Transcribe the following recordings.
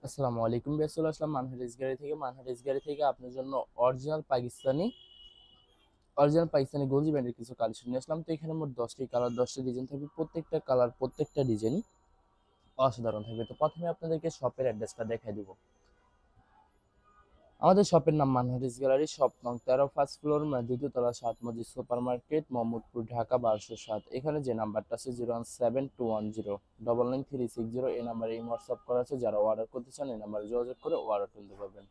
আসসালামু আলাইকুম ভাই, চলে আসলাম মানহারিস গাড়ি থেকে আপনার জন্য অরিজিনাল পাকিস্তানি গঞ্জি ব্র্যান্ডের কিছু কালেকশন নিয়ে আসলাম। তো এখানে মোট 10টি কালার, 10টি ডিজাইন থাকবে। প্রত্যেকটা কালার, প্রত্যেকটা ডিজাইনই অসাধারণ থাকবে। তো প্রথমে আপনাদেরকে শপের অ্যাড্রেসটা দেখাই দিব। আমাদের শপের নাম মানহারিস গ্যালারি, শপ নং 13, ফার্স্ট ফ্লোর, দ্বিতীয় তলা, 7 মসজিদ সুপার মার্কেট, মোহাম্মদপুর, ঢাকা 1207। এখানে যে নাম্বারটা আছে 01721099360, এই নাম্বারে হোয়াটসঅ্যাপ করা আছে। যারা অর্ডার করতে চান এই নাম্বারে যোগাযোগ করে অর্ডার করতে পারবেন।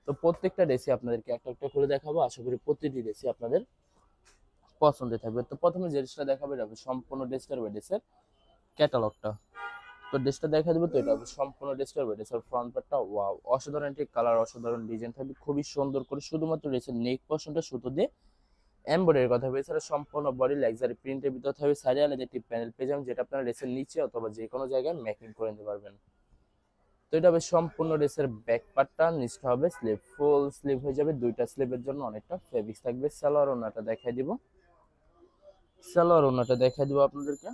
তো প্রত্যেকটা রেসি আপনাদেরকে একটা একটা করে দেখাবো। আশা করি প্রতিটি রেসি আপনাদের পছন্দের থাকবে। তো প্রথমে যে ড্রেসটা দেখাবো এটা হবে সম্পূর্ণ ড্রেসটার ড্রেসের ক্যাটালগটা। তো ড্রেসটা দেখা দেবো। তো এটা হবে সম্পূর্ণ ড্রেসটার ড্রেসের ফ্রন্ট পার্টটা ওয়াও, অসাধারণ একটি কালার, অসাধারণ ডিজাইন থাকবে, খুবই সুন্দর করে। শুধুমাত্র ড্রেসের নেক পোর্শনটা সুতো দিয়ে এমব্রয়ডারি কথা হবে। এছাড়া সম্পূর্ণ বডি লাক্সারি প্রিন্টের ভিতর থাকবে। সাইডে আলাদা একটি প্যানেল পেয়ে যাবেন, যেটা আপনারা ড্রেসের নিচে অথবা যে কোনো জায়গায় মেকিং করে নিতে পারবেন। তো এটা হবে সম্পূর্ণ ড্রেসের ব্যাক পার্টটা, নিচটা হবে স্লিভ, ফুল স্লিভ হয়ে যাবে। দুইটা স্লিভের জন্য অনেকটা ফেব্রিক্স থাকবে। সালোয়ার ওনাটা দেখাই দিব আপনাদেরকে।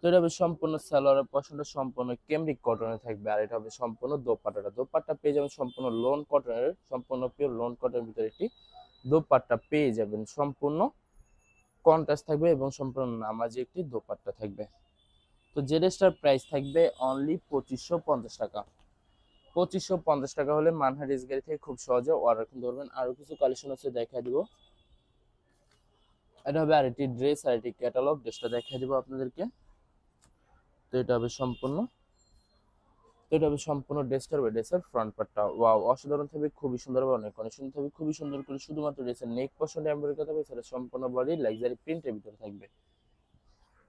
তো এটা হবে সম্পূর্ণ সালোয়ারের পশনটা সম্পূর্ণ কেমব্রিক কটনের থাকবে। আর এটা হবে সম্পূর্ণ দোপাট্টা পেয়ে যাবেন সম্পূর্ণ লোন কটনের, সম্পূর্ণ পিওর লোন কটনের ভিতরে একটি দোপাট্টা পেয়ে যাবেন। সম্পূর্ণ কন্ট্রাস্ট থাকবে এবং সম্পূর্ণ নামাজি একটি দোপাট্টা থাকবে। তো যে ড্রেসটার প্রাইস থাকবে অনলি 2550 টাকা। 2550 টাকা হলে মানহারিস গাড়ি থেকে খুব সহজে অর্ডার করতে পারবেন। আরো কিছু কালেকশন আছে, দেখা দিব। এটা হবে আরেকটি ড্রেস, আরেকটি ক্যাটালগ। ড্রেসটা দেখা দিব আপনাদেরকে। তো এটা হবে সম্পূর্ণ তো এটা হবে সম্পূর্ণ ড্রেসের ফ্রন্ট পার্টটা ওয়াও, অসাধারণ থাকবে, খুবই সুন্দর হবে, অনেক অনেক সুন্দর থাকবে, খুবই সুন্দর করে। শুধুমাত্র ড্রেসের নেক পছন্দ এমব্রয়ডারি করা থাকবে, সেটা সম্পূর্ণ বডি লাক্সারি প্রিন্টের ভিতরে থাকবে।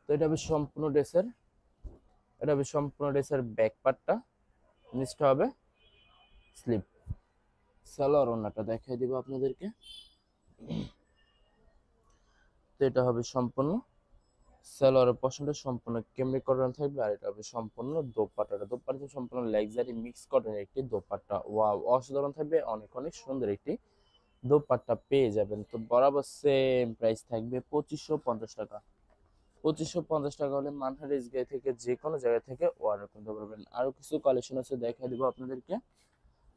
তো এটা হবে সম্পূর্ণ ড্রেসের ব্যাক পার্টটা, নিচটা হবে স্লিপ। সালোয়ার ওন্নাটা দেখাই দিব আপনাদেরকে। তো এটা হবে সম্পূর্ণ সালোয়ারের পশনটা সম্পূর্ণ কেমব্রিক কটন থাকবে। আর এটা হবে সম্পূর্ণ দোপাট্টা সম্পূর্ণ লাক্সারি মিক্স কটনের একটি দোপাট্টা ওয়াও, অসাধারণ থাকবে, অনেক অনেক সুন্দর একটি দোপাট্টা পেয়ে যাবেন। তো বরাবর সেম প্রাইস থাকবে 2550 টাকা। 2550 টাকা হলে মানহারিস গাড়ি থেকে যে কোনো জায়গা থেকে অর্ডার করতে পারবেন। আরো কিছু কালেকশন আছে, দেখাই দিব আপনাদেরকে।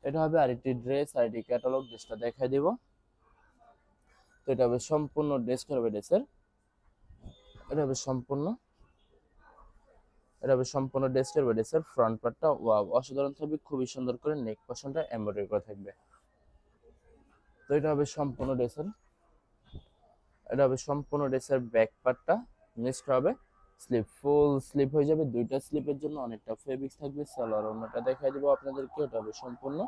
এটা হবে আরেকটি ড্রেস, আরেকটি ক্যাটালগ। ড্রেসটা দেখাই দিব। তো এটা হবে সম্পূর্ণ ড্রেসের এটা হবে সম্পূর্ণ এটা হবে সম্পূর্ণ ড্রেসের ফ্রন্ট পার্টটা ওয়াও, অসাধারণ থাকবে, খুবই সুন্দর করে নেক পশনটা এমব্রয়ডারি করা থাকবে। তো এটা হবে সম্পূর্ণ ড্রেসের ব্যাক পার্টটা, নিচটা হবে স্লিপ, ফুল স্লিপ হয়ে যাবে। দুইটা স্লিপের জন্য অনেকটা ফেব্রিক্স থাকবে। সালোয়ার ওন্নাটা দেখাই দিব আপনাদেরকে। এটা হবে সম্পূর্ণ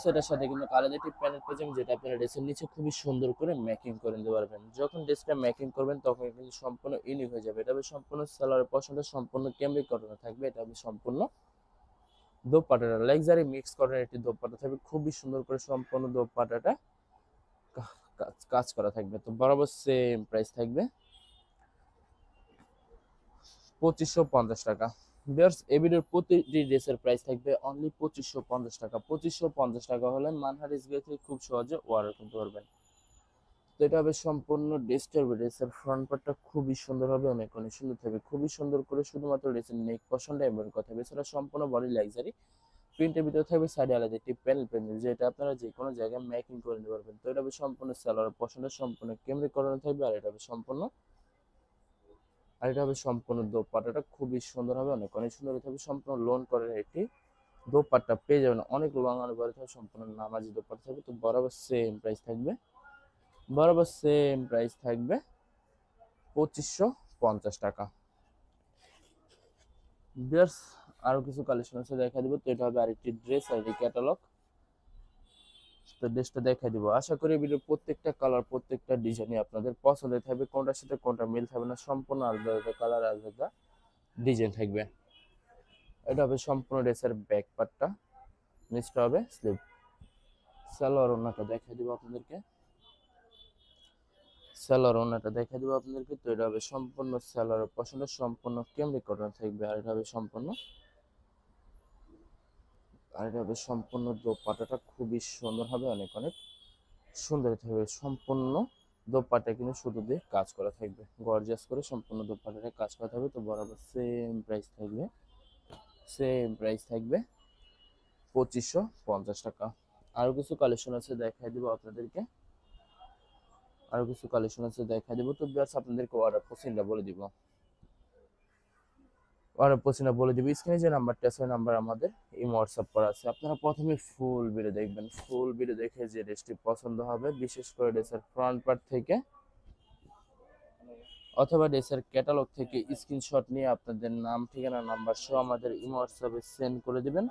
এটার সাথে কিন্তু আলাদা একটি প্যানেল পেয়ে যাবেন, যেটা আপনারা ড্রেসের নিচে খুবই সুন্দর করে মেকিং করে নিতে পারবেন। যখন ড্রেসটা মেকিং করবেন তখন কিন্তু সম্পূর্ণ ইউনিক হয়ে যাবে। এটা হবে সম্পূর্ণ সালোয়ারের পশনটা সম্পূর্ণ কেমব্রিক কটনে থাকবে। এটা হবে সম্পূর্ণ দোপাট্টাটা লাক্সারি মিক্স কটনের একটি দোপাট্টা থাকবে, খুবই সুন্দর করে সম্পূর্ণ দোপাট্টাটা কাজ কাজ করা থাকবে। তো বরাবর সেম প্রাইস থাকবে 2550 টাকা। ভিউয়ার্স, এই ভিডিওর প্রতিটি ড্রেসের প্রাইস থাকবে অনলি 2550 টাকা। 2550 টাকা হলে মানহারিস গেট থেকে খুব সহজে অর্ডার করতে পারবেন। তো এটা হবে সম্পূর্ণ ড্রেসের ফ্রন্ট পার্টটা খুবই সুন্দর হবে, অনেক অনেক সুন্দর থাকবে, খুবই সুন্দর করে। শুধুমাত্র ড্রেসের নেক পশনটা এমন কথা হবে। এছাড়া সম্পূর্ণ বডি লাক্সারি প্রিন্টের ভিতরে থাকবে। সাইডে আলাদা একটি প্যানেল পেয়ে, যেটা আপনারা যে কোনো জায়গায় মেকিং করে নিতে পারবেন। তো এটা হবে সম্পূর্ণ সালোয়ার পশনটা সম্পূর্ণ কেমব্রিক করানো থাকবে। আর এটা হবে সম্পূর্ণ দোপাট্টাটা খুবই সুন্দর হবে, অনেক অনেক সুন্দর থাকবে। সম্পূর্ণ লোন করার একটি দোপাট্টা পেয়ে যাবেন, অনেক লং আর বড় থাকবে, সম্পূর্ণ নামাজি দোপাট্টা থাকবে। তো বরাবর সেম প্রাইস থাকবে 2550 টাকা। বিয়ার্স, আরো কিছু কালেকশন আছে, দেখা দিব। তো এটা হবে আরেকটি ড্রেস, আর ক্যাটালগ। তো ড্রেসটা দেখা দিব। আশা করি ভিডিওর প্রত্যেকটা কালার, প্রত্যেকটা ডিজাইনই আপনাদের পছন্দের থাকবে। কোনটার সাথে কোনটা মিল থাকবে না, সম্পূর্ণ আলাদা আলাদা কালার, আলাদা ডিজাইন থাকবে। এটা হবে সম্পূর্ণ ড্রেসের ব্যাক পার্টটা, নিচটা হবে স্লিভ। সালোয়ার ওন্নাটা দেখা দিব আপনাদেরকে। তো এটা হবে সম্পূর্ণ সালোয়ারের পছন্দ সম্পূর্ণ কেমব্রিক কটন থাকবে। আর এটা হবে সম্পূর্ণ দোপাট্টাটা খুবই সুন্দর হবে, অনেক অনেক সুন্দর থাকবে। সম্পূর্ণ দোপাট্টা কিন্তু সুতো দিয়ে কাজ করা থাকবে, গর্জিয়াস করে সম্পূর্ণ দোপাট্টাটা কাজ করা থাকবে। তো বরাবর সেম প্রাইস থাকবে সেম প্রাইস থাকবে 2550 টাকা। আরো কিছু কালেকশন আছে দেখাই দিব আপনাদেরকে, আরো কিছু কালেকশন আছে দেখাই দিব। তো ভিউয়ার্স আপনাদেরকে অর্ডার পছন্দ বলে দিব, অর্ডার পছন্দ বলে দিব। স্ক্রিনে যে নাম্বারটা আছে ওই নাম্বার আমাদের এই হোয়াটসঅ্যাপ করা আছে। আপনারা প্রথমে ফুল ভিডিও দেখবেন, ফুল ভিডিও দেখে যে ড্রেসটি পছন্দ হবে, বিশেষ করে ড্রেসের ফ্রন্ট পার্ট থেকে অথবা ড্রেসের ক্যাটালগ থেকে স্ক্রিনশট নিয়ে আপনাদের নাম, ঠিকানা, নাম্বার সহ আমাদের ইমো হোয়াটসঅ্যাপে সেন্ড করে দিবেন।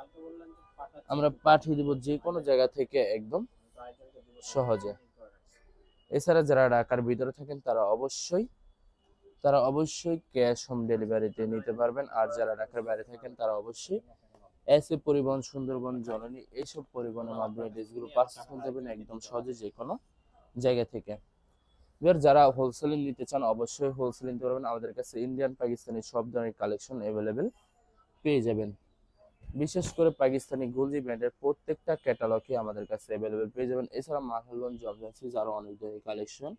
আমরা পাঠিয়ে দিব যে কোনো জায়গা থেকে একদম সহজে। এছাড়া যারা ঢাকার ভিতরে থাকেন তারা অবশ্যই ক্যাশ হোম ডেলিভারিতে নিতে পারবেন। আর যারা ঢাকার বাইরে থাকেন তারা অবশ্যই এসএ পরিবহন, সুন্দরবন, জননী এইসব পরিবহনের মাধ্যমে ড্রেসগুলো পারচেজ করতে পারবেন একদম সহজে যে কোনো জায়গা থেকে। এবার যারা হোলসেলে নিতে চান অবশ্যই হোলসেল নিতে পারবেন। আমাদের কাছে ইন্ডিয়ান, পাকিস্তানি সব ধরনের কালেকশন অ্যাভেলেবেল পেয়ে যাবেন। বিশেষ করে পাকিস্তানি গুলজি ব্র্যান্ডের প্রত্যেকটা ক্যাটালগই আমাদের কাছে অ্যাভেলেবেল পেয়ে যাবেন। এছাড়া মাহলগঞ্জ, জর্জেন্সিস আরও অনেক ধরনের কালেকশন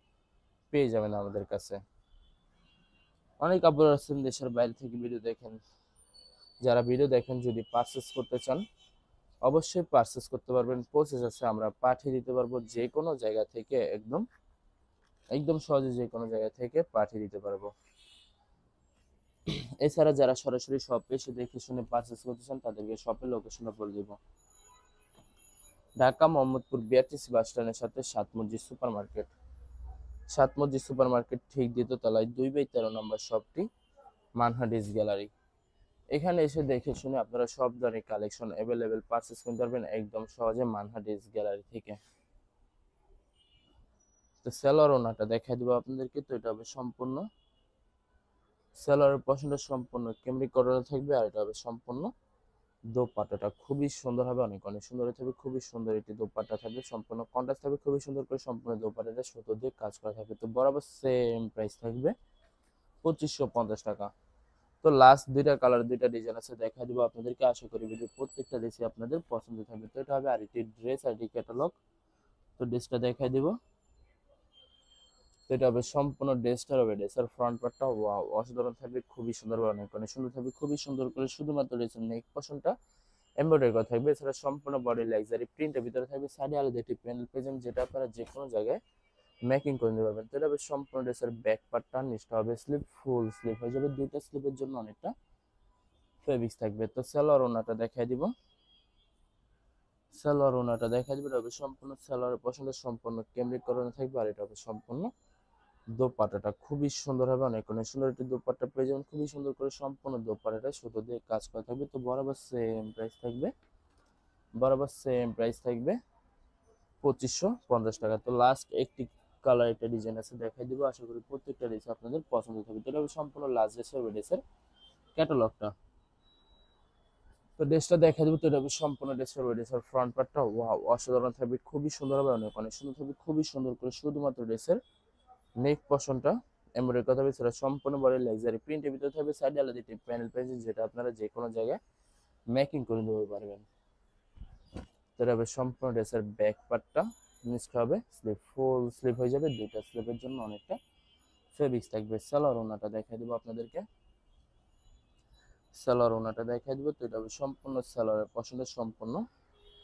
পেয়ে যাবেন আমাদের কাছে। অনেক আপনারা আছেন দেশের বাইরে থেকে ভিডিও দেখেন, যারা ভিডিও দেখেন যদি পারচেস করতে চান অবশ্যই পারচেস করতে পারবেন। প্রসেস আছে, আমরা পাঠিয়ে দিতে পারবো যে কোনো জায়গা থেকে, একদম একদম সহজে যে কোনো জায়গা থেকে পাঠিয়ে দিতে পারবো। এছাড়া যারা সরাসরি শপে এসে দেখে শুনে পারচেস করতে চান তাদেরকে শপের লোকেশনটা বলে দিব। ঢাকা মোহাম্মদপুর বিআরটিসি বাস স্ট্যান্ডের সাথে সাত মসজিদ সুপার মার্কেট, সাত মসজিদ সুপার মার্কেট ঠিক দ্বিতীয় তলায় 2/13 নম্বর শপটি মানহা ড্রেস গ্যালারি। এখানে এসে দেখে শুনে আপনারা সব ধরনের কালেকশন অ্যাভেলেবেল পারচেস করতে পারবেন একদম সহজে মানহা ড্রেস গ্যালারি থেকে। তো সেলর ওনাটা দেখাই দেবো আপনাদেরকে। তো এটা হবে সম্পূর্ণ সেলরের পশনটা সম্পূর্ণ কেমরি করানো থাকবে, আর এটা হবে সম্পূর্ণ দোপাট্টাটা খুবই সুন্দর হবে, অনেক অনেক সুন্দর থাকবে, খুবই সুন্দর একটি দোপাট্টা থাকবে, সম্পূর্ণ কন্ট্রাস্ট থাকবে খুবই সুন্দর করে, সম্পূর্ণ দোপাট্টাটা সুতো দিয়ে কাজ করা থাকবে। তো বরাবর সেম প্রাইস থাকবে 2550 টাকা। তো লাস্ট দুইটা কালার, দুইটা ডিজাইন আছে দেখা দিব আপনাদেরকে। আশা করি ভিডিও প্রত্যেকটা ড্রেসই আপনাদের পছন্দ থাকবে। তো এটা হবে আরেকটি ড্রেস, আরেকটি ক্যাটালগ। তো ড্রেসটা দেখাই দিব। তো এটা হবে সম্পূর্ণ ড্রেসটা হবে, ড্রেসের ফ্রন্ট পার্টটা ওয়াও অসাধারণ থাকবে, খুবই সুন্দর, অনেক অনেক সুন্দর থাকবে, খুবই সুন্দর করে শুধুমাত্র ড্রেসের নেক পশনটা এমব্রয়ডারি করা থাকবে। এছাড়া সম্পূর্ণ বডি লাক্সারি প্রিন্টের ভিতরে থাকবে, সাইডে আলাদা একটি প্যানেল পেয়ে যাবেন যেটা আপনারা যে কোনো জায়গায় মেকিং করে নিতে পারবেন। তো এটা হবে সম্পূর্ণ ড্রেসের ব্যাক পার্টটা, নিচটা হবে স্লিপ, ফুল স্লিপ হয়ে যাবে, দুইটা স্লিপের জন্য অনেকটা ফেব্রিক্স থাকবে। তো সালোয়ার ওনাটা দেখাই দিব, সালোয়ার ওনাটা দেখাই দিব। এটা হবে সম্পূর্ণ সালোয়ারের পছন্দ সম্পূর্ণ কেমব্রিক করানো থাকবে, আর এটা হবে সম্পূর্ণ দোপাট্টাটা খুবই সুন্দর হবে, অনেক অনেক সুন্দর একটি দোপাট্টা পেয়ে যাবেন, খুবই সুন্দর করে সম্পূর্ণ দোপাট্টাটা সুতো দিয়ে কাজ করা থাকবে। তো বরাবর সেম প্রাইস থাকবে, বরাবর সেম প্রাইস থাকবে 2550 টাকা। তো লাস্ট একটি কালার, একটা ডিজাইন আছে দেখাই দিব, আশা করি প্রত্যেকটা ড্রেস আপনাদের পছন্দ থাকবে। তো এটা হবে সম্পূর্ণ লাস্ট ড্রেসের ক্যাটালগটা। তো ড্রেসটা দেখা দেবো। তো এটা হবে সম্পূর্ণ ড্রেসের ফ্রন্ট পার্টটা ওয়াও অসাধারণ থাকবে, খুবই সুন্দর হবে, অনেক অনেক সুন্দর থাকবে, খুবই সুন্দর করে শুধুমাত্র ড্রেসের নেক পশনটা এমব্রয়ডারি কথা হবে। সেটা সম্পূর্ণ বডি লাক্সারি প্রিন্টের ভিতরে থাকবে, সাইডে আলাদা একটি প্যানেল পেয়েছে যেটা আপনারা যে কোনো জায়গায় মেকিং করে নিতে পারবেন। তো এটা হবে সম্পূর্ণ ড্রেসের ব্যাক পার্টটা, নিচটা হবে স্লিপ, ফুল স্লিপ হয়ে যাবে, দুইটা স্লিপের জন্য অনেকটা ফেব্রিক্স থাকবে। সালোয়ার ওনাটা দেখাই দেবো আপনাদেরকে, সালোয়ার ওনাটা দেখাই দেবো। তো এটা হবে সম্পূর্ণ সালোয়ারের পছন্দ সম্পূর্ণ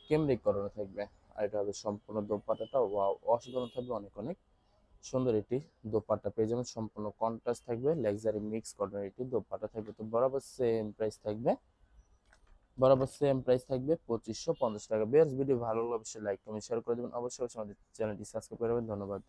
কেমব্রিক করানো থাকবে, আর এটা হবে সম্পূর্ণ দোপাট্টাটা ওয়াও অসাধারণ থাকবে, অনেক অনেক সুন্দর একটি দোপাট্টা পেয়ে যাবেন, সম্পূর্ণ কন্ট্রাস্ট থাকবে, লাক্সারি মিক্স কটনের একটি দোপাট্টা থাকবে। তো বরাবর সেম প্রাইস থাকবে, বরাবর সেম প্রাইস থাকবে 2550 টাকা। বেশ ভিডিও ভালো লাগলে অবশ্যই লাইক কমেন্ট শেয়ার করে দেবেন, অবশ্যই আমাদের চ্যানেলটি সাবস্ক্রাইব করে দেবেন। ধন্যবাদ।